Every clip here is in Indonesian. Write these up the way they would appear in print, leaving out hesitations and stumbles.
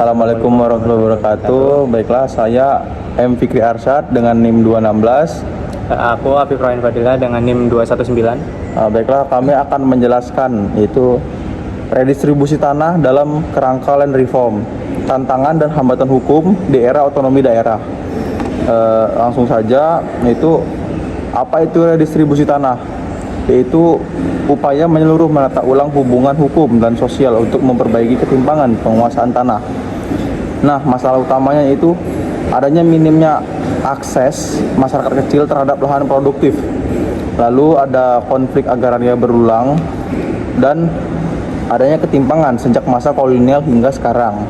Assalamualaikum warahmatullahi wabarakatuh. Baiklah, saya M. Fikri Arsyad dengan NIM 216. Aku Afif Rahman Fadila dengan NIM 219. Baiklah, kami akan menjelaskan yaitu redistribusi tanah dalam kerangka land reform, tantangan dan hambatan hukum di era otonomi daerah. Langsung saja, yaitu apa itu redistribusi tanah? Yaitu upaya menyeluruh menata ulang hubungan hukum dan sosial untuk memperbaiki ketimpangan penguasaan tanah. Nah, masalah utamanya itu adanya minimnya akses masyarakat kecil terhadap lahan produktif. Lalu ada konflik agraria berulang dan adanya ketimpangan sejak masa kolonial hingga sekarang.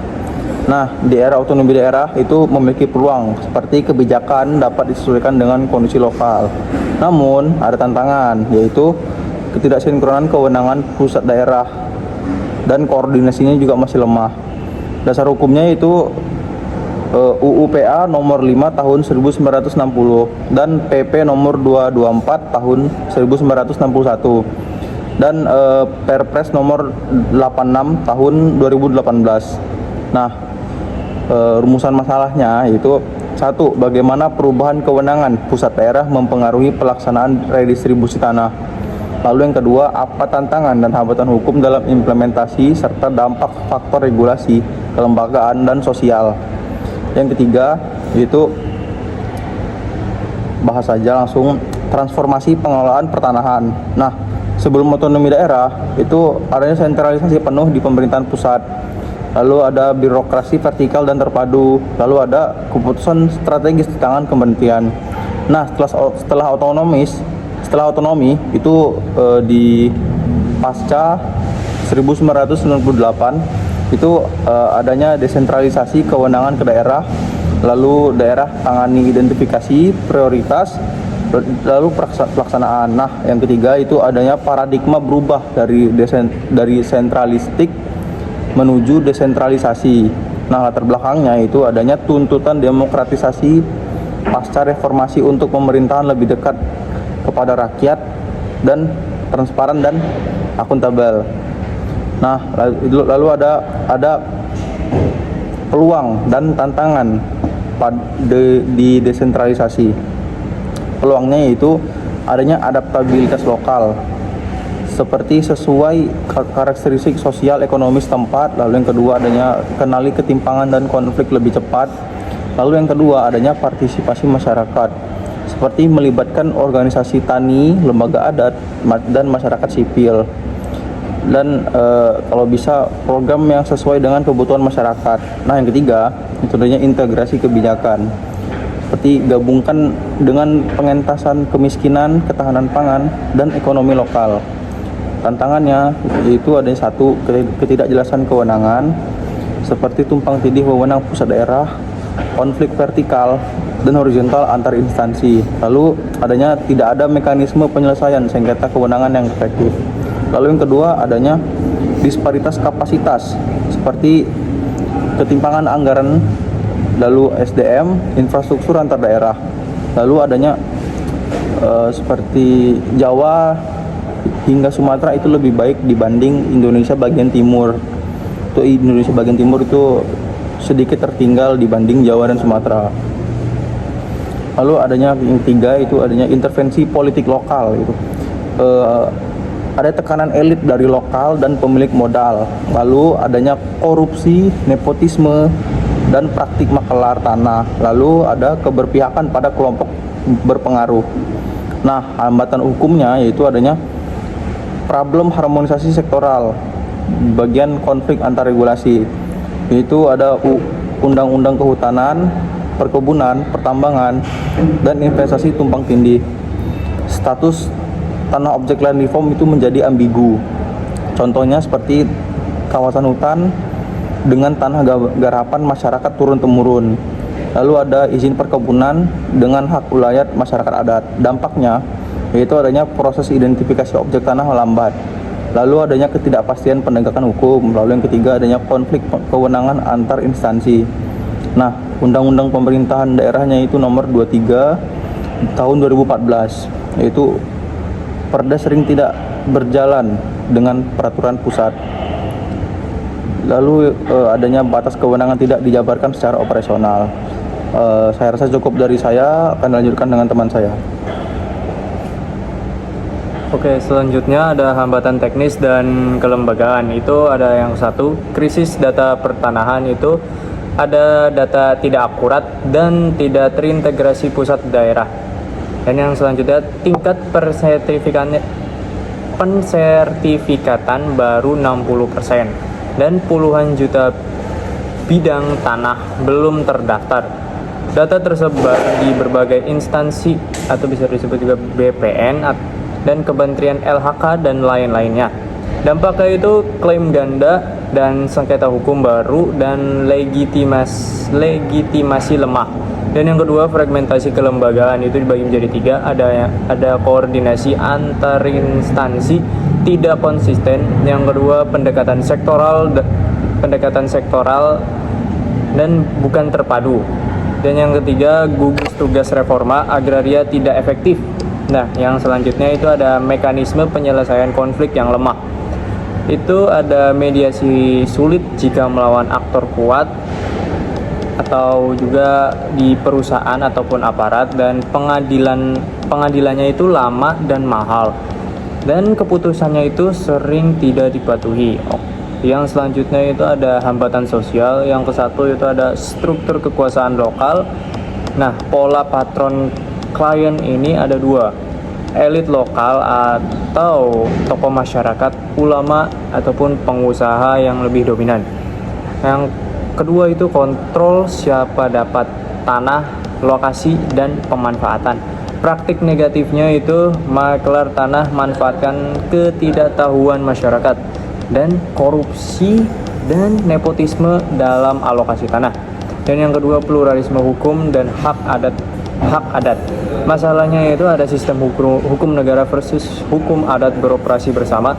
Nah, di era otonomi daerah itu memiliki peluang seperti kebijakan dapat disesuaikan dengan kondisi lokal. Namun, ada tantangan, yaitu ketidaksinkronan kewenangan pusat daerah dan koordinasinya juga masih lemah. Dasar hukumnya itu UU PA nomor 5 tahun 1960 dan PP nomor 224 tahun 1961 dan Perpres nomor 86 tahun 2018. Nah, rumusan masalahnya yaitu satu, bagaimana perubahan kewenangan pusat daerah mempengaruhi pelaksanaan redistribusi tanah. Lalu yang kedua, apa tantangan dan hambatan hukum dalam implementasi serta dampak faktor regulasi, kelembagaan dan sosial. Yang ketiga, yaitu bahas saja langsung transformasi pengelolaan pertanahan. Nah, sebelum otonomi daerah itu adanya sentralisasi penuh di pemerintahan pusat. Lalu ada birokrasi vertikal dan terpadu, lalu ada keputusan strategis di tangan kementerian. Nah, setelah otonomi itu di pasca 1998 itu adanya desentralisasi kewenangan ke daerah, lalu daerah tangani identifikasi prioritas, lalu pelaksanaan. Nah, yang ketiga itu adanya paradigma berubah dari sentralistik menuju desentralisasi. Nah, latar belakangnya itu adanya tuntutan demokratisasi pasca reformasi untuk pemerintahan lebih dekat kepada rakyat dan transparan dan akuntabel. Nah, lalu ada peluang dan tantangan di desentralisasi. Peluangnya yaitu adanya adaptabilitas lokal, seperti sesuai karakteristik sosial ekonomi setempat. Lalu yang kedua adanya kenali ketimpangan dan konflik lebih cepat. Lalu yang kedua adanya partisipasi masyarakat, seperti melibatkan organisasi tani, lembaga adat, dan masyarakat sipil. Dan kalau bisa program yang sesuai dengan kebutuhan masyarakat. Nah, yang ketiga itu adanya integrasi kebijakan, seperti gabungkan dengan pengentasan kemiskinan, ketahanan pangan, dan ekonomi lokal. Tantangannya yaitu adanya satu, ketidakjelasan kewenangan, seperti tumpang tindih wewenang pusat daerah, konflik vertikal dan horizontal antar instansi. Lalu adanya tidak ada mekanisme penyelesaian sengketa kewenangan yang efektif. Lalu yang kedua adanya disparitas kapasitas, seperti ketimpangan anggaran, lalu SDM, infrastruktur antar daerah. Lalu adanya seperti Jawa hingga Sumatera itu lebih baik dibanding Indonesia bagian timur. Itu Indonesia bagian timur itu sedikit tertinggal dibanding Jawa dan Sumatera. Lalu adanya yang tiga itu adanya intervensi politik lokal itu. Ada tekanan elit dari lokal dan pemilik modal. Lalu adanya korupsi, nepotisme, dan praktik makelar tanah. Lalu ada keberpihakan pada kelompok berpengaruh. Nah, hambatan hukumnya yaitu adanya problem harmonisasi sektoral, bagian konflik antar regulasi, yaitu ada undang-undang kehutanan, perkebunan, pertambangan, dan investasi tumpang tindih. Status tanah objek land reform itu menjadi ambigu. Contohnya seperti kawasan hutan dengan tanah garapan masyarakat turun-temurun. Lalu ada izin perkebunan dengan hak ulayat masyarakat adat. Dampaknya yaitu adanya proses identifikasi objek tanah melambat. Lalu adanya ketidakpastian penegakan hukum. Lalu yang ketiga adanya konflik kewenangan antar instansi. Nah, Undang-Undang Pemerintahan Daerahnya itu nomor 23 tahun 2014, yaitu Perda sering tidak berjalan dengan peraturan pusat. lalu adanya batas kewenangan tidak dijabarkan secara operasional. Saya rasa cukup dari saya, akan lanjutkan dengan teman saya. Oke, selanjutnya ada hambatan teknis dan kelembagaan. Itu ada yang satu, krisis data pertanahan. Itu ada data tidak akurat dan tidak terintegrasi pusat daerah. Dan yang selanjutnya, tingkat pensertifikatan baru 60% dan puluhan juta bidang tanah belum terdaftar. Data tersebar di berbagai instansi atau bisa disebut juga BPN dan Kementerian LHK dan lain-lainnya. Dampaknya itu klaim ganda dan sengketa hukum baru dan legitimasi lemah. Dan yang kedua, fragmentasi kelembagaan itu dibagi menjadi tiga. Ada koordinasi antar instansi tidak konsisten. Yang kedua, pendekatan sektoral dan bukan terpadu. Dan yang ketiga, gugus tugas reforma agraria tidak efektif. Nah, yang selanjutnya itu ada mekanisme penyelesaian konflik yang lemah. Itu ada mediasi sulit jika melawan aktor kuat atau juga di perusahaan ataupun aparat, dan pengadilannya itu lama dan mahal, dan keputusannya itu sering tidak dipatuhi. Yang selanjutnya itu ada hambatan sosial. Yang kesatu itu ada struktur kekuasaan lokal. Nah, pola patron klien ini ada dua, elit lokal atau tokoh masyarakat, ulama ataupun pengusaha yang lebih dominan. Yang kedua itu kontrol siapa dapat tanah, lokasi, dan pemanfaatan. Praktik negatifnya itu makelar tanah manfaatkan ketidaktahuan masyarakat dan korupsi dan nepotisme dalam alokasi tanah. Dan yang kedua, pluralisme hukum dan hak adat. Masalahnya itu ada sistem hukum negara versus hukum adat beroperasi bersama.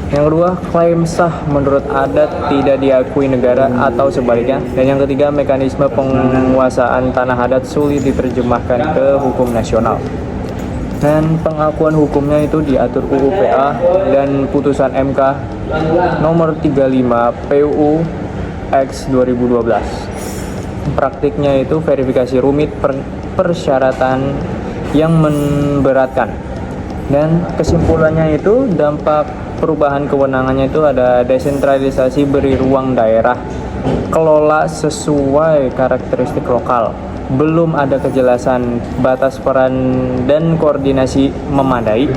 Yang kedua, klaim sah menurut adat tidak diakui negara atau sebaliknya. Dan yang ketiga, mekanisme penguasaan tanah adat sulit diterjemahkan ke hukum nasional. Dan pengakuan hukumnya itu diatur UU PA dan putusan MK nomor 35 PUU X 2012. Praktiknya itu verifikasi rumit, persyaratan yang memberatkan. Dan kesimpulannya itu dampak perubahan kewenangannya itu ada desentralisasi, beri ruang daerah, kelola sesuai karakteristik lokal, belum ada kejelasan batas peran dan koordinasi memadai.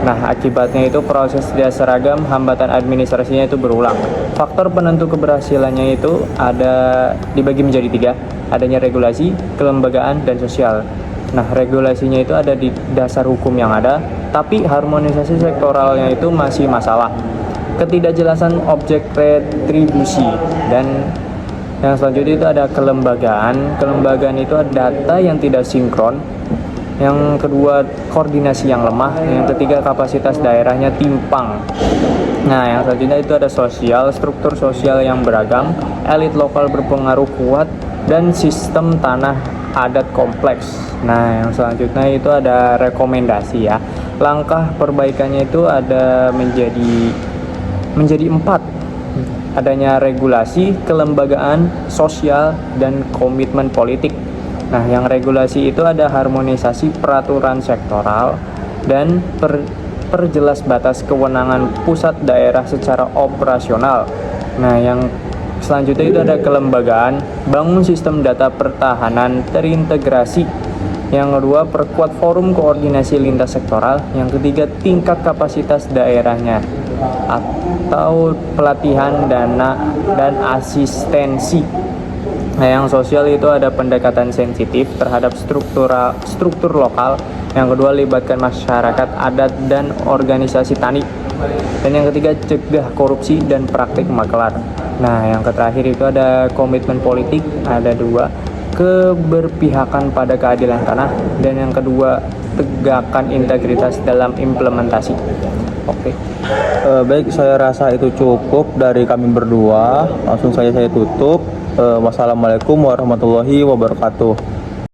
Nah, akibatnya itu proses tidak seragam, hambatan administrasinya itu berulang. Faktor penentu keberhasilannya itu ada dibagi menjadi tiga, adanya regulasi, kelembagaan, dan sosial. Nah, regulasinya itu ada di dasar hukum yang ada, tapi harmonisasi sektoralnya itu masih masalah. Ketidakjelasan objek retribusi. Dan yang selanjutnya itu ada kelembagaan. Kelembagaan itu ada data yang tidak sinkron. Yang kedua, koordinasi yang lemah. Yang ketiga, kapasitas daerahnya timpang. Nah, yang selanjutnya itu ada sosial, struktur sosial yang beragam, elit lokal berpengaruh kuat, dan sistem tanah adat kompleks. Nah, yang selanjutnya itu ada rekomendasi ya. Langkah perbaikannya itu ada menjadi 4. Adanya regulasi, kelembagaan, sosial, dan komitmen politik. Nah, yang regulasi itu ada harmonisasi peraturan sektoral dan perjelas batas kewenangan pusat daerah secara operasional. Nah, yang selanjutnya itu ada kelembagaan, bangun sistem data pertahanan terintegrasi. Yang kedua, perkuat forum koordinasi lintas sektoral. Yang ketiga, tingkat kapasitas daerahnya atau pelatihan, dana, dan asistensi. Nah, yang sosial itu ada pendekatan sensitif terhadap struktur lokal. Yang kedua, libatkan masyarakat adat dan organisasi tani. Dan yang ketiga, cegah korupsi dan praktik makelar. Nah, yang terakhir itu ada komitmen politik, ada 2, keberpihakan pada keadilan tanah, dan yang kedua, tegakkan integritas dalam implementasi. Oke. Baik, saya rasa itu cukup dari kami berdua. Langsung saja saya tutup. Wassalamualaikum warahmatullahi wabarakatuh.